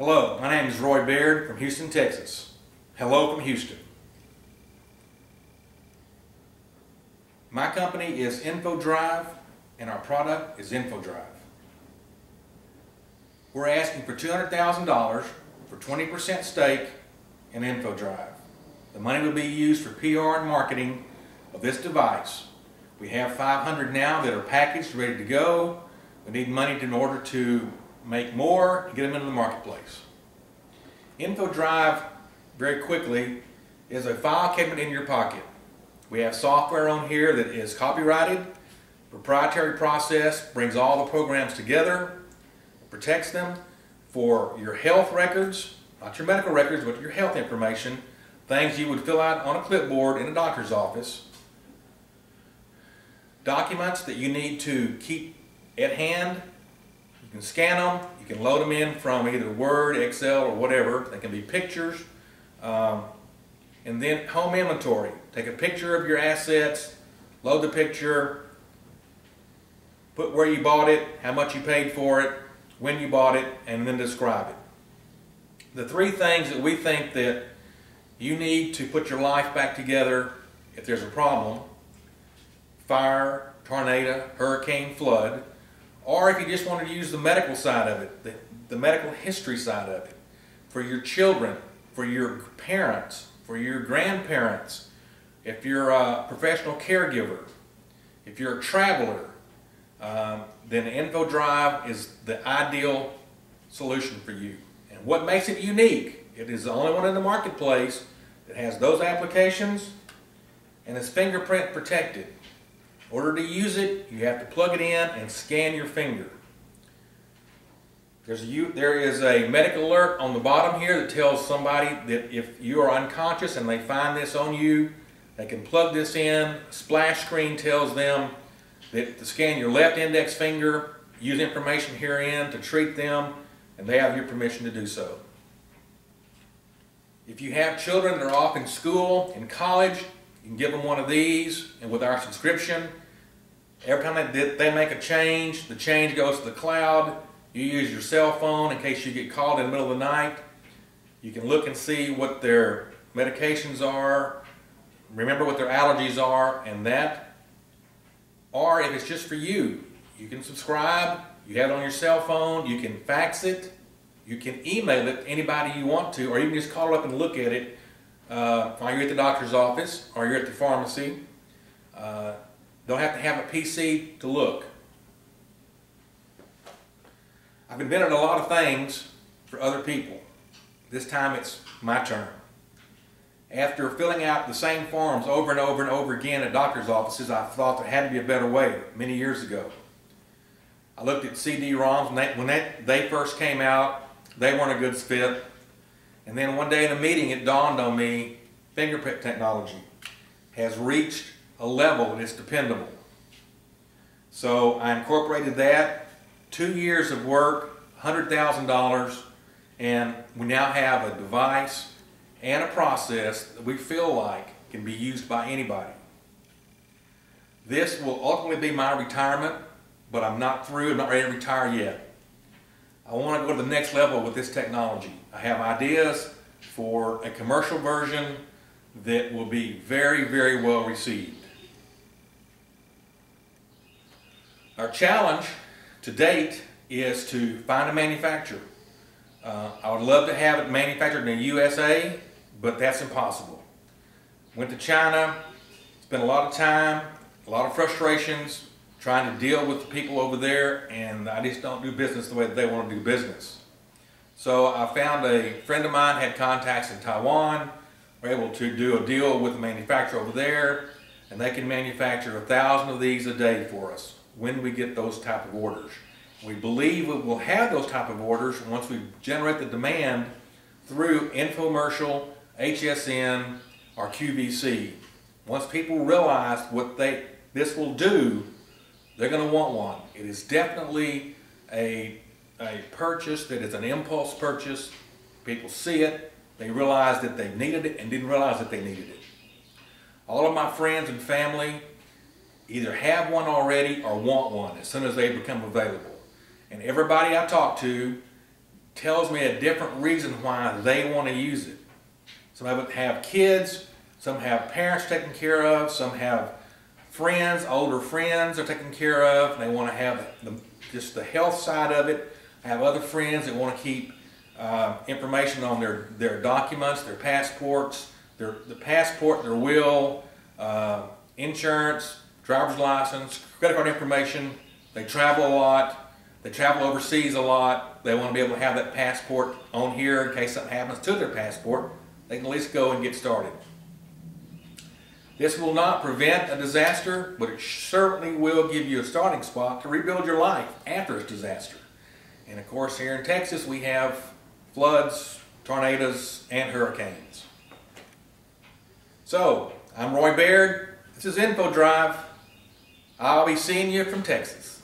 Hello, my name is Roy Baird from Houston, Texas. Hello from Houston. My company is InfoDrive and our product is InfoDrive. We're asking for $200,000 for 20% stake in InfoDrive. The money will be used for PR and marketing of this device. We have 500 now that are packaged, ready to go. We need money in order to make more and get them into the marketplace. InfoDrive, very quickly, is a file cabinet in your pocket. We have software on here that is copyrighted, proprietary process, brings all the programs together, protects them for your health records, not your medical records, but your health information, things you would fill out on a clipboard in a doctor's office, documents that you need to keep at hand. You can scan them, you can load them in from either Word, Excel, or whatever. They can be pictures. And then home inventory. Take a picture of your assets, load the picture, put where you bought it, how much you paid for it, when you bought it, and then describe it. The three things that we think that you need to put your life back together if there's a problem: fire, tornado, hurricane, flood, or if you just want to use the medical side of it, the medical history side of it, for your children, for your parents, for your grandparents, if you're a professional caregiver, if you're a traveler, then InfoDrive is the ideal solution for you. And what makes it unique, it is the only one in the marketplace that has those applications and is fingerprint protected. In order to use it, you have to plug it in and scan your finger. There is a medical alert on the bottom here that tells somebody that if you are unconscious and they find this on you, they can plug this in. A splash screen tells them that to scan your left index finger, use information herein to treat them, and they have your permission to do so. If you have children that are off in school, in college, you can give them one of these, and with our subscription, every time they make a change, the change goes to the cloud. You use your cell phone in case you get called in the middle of the night. You can look and see what their medications are, remember what their allergies are, and that. Or if it's just for you, you can subscribe, you have it on your cell phone, you can fax it, you can email it to anybody you want to, or you can just call up and look at it while you're at the doctor's office or you're at the pharmacy. Don't have to have a PC to look. I've invented a lot of things for other people. This time it's my turn. After filling out the same forms over and over and over again at doctor's offices, I thought there had to be a better way many years ago. I looked at CD-ROMs, when they first came out, they weren't a good fit. And then one day in a meeting, it dawned on me, fingerprint technology has reached a level that is dependable. So I incorporated that, 2 years of work, $100,000, and we now have a device and a process that we feel like can be used by anybody. This will ultimately be my retirement, but I'm not through, I'm not ready to retire yet. I want to go to the next level with this technology. I have ideas for a commercial version that will be very, very well received. Our challenge to date is to find a manufacturer. I would love to have it manufactured in the USA, but that's impossible. Went to China, spent a lot of time, a lot of frustrations trying to deal with the people over there, and I just don't do business the way that they want to do business. So I found a friend of mine had contacts in Taiwan. We're able to do a deal with the manufacturer over there, and they can manufacture 1,000 of these a day for us when we get those type of orders. We believe we will have those type of orders once we generate the demand through infomercial, HSN, or QVC. Once people realize what this will do, they're going to want one. It is definitely a purchase that is an impulse purchase. People see it, they realize that they needed it and didn't realize that they needed it. All of my friends and family either have one already or want one as soon as they become available. And everybody I talk to tells me a different reason why they want to use it. Some of them have kids, some have parents taken care of, some have friends, older friends are taken care of, and they want to have just the health side of it. I have other friends that want to keep information on their documents, their passports, their passport, their will, insurance, driver's license, credit card information. They travel a lot. They travel overseas a lot. They want to be able to have that passport on here in case something happens to their passport. They can at least go and get started. This will not prevent a disaster, but it certainly will give you a starting spot to rebuild your life after a disaster. And of course, here in Texas, we have floods, tornadoes, and hurricanes. So, I'm Roy Baird. This is Info Drive. I'll be seeing you from Texas.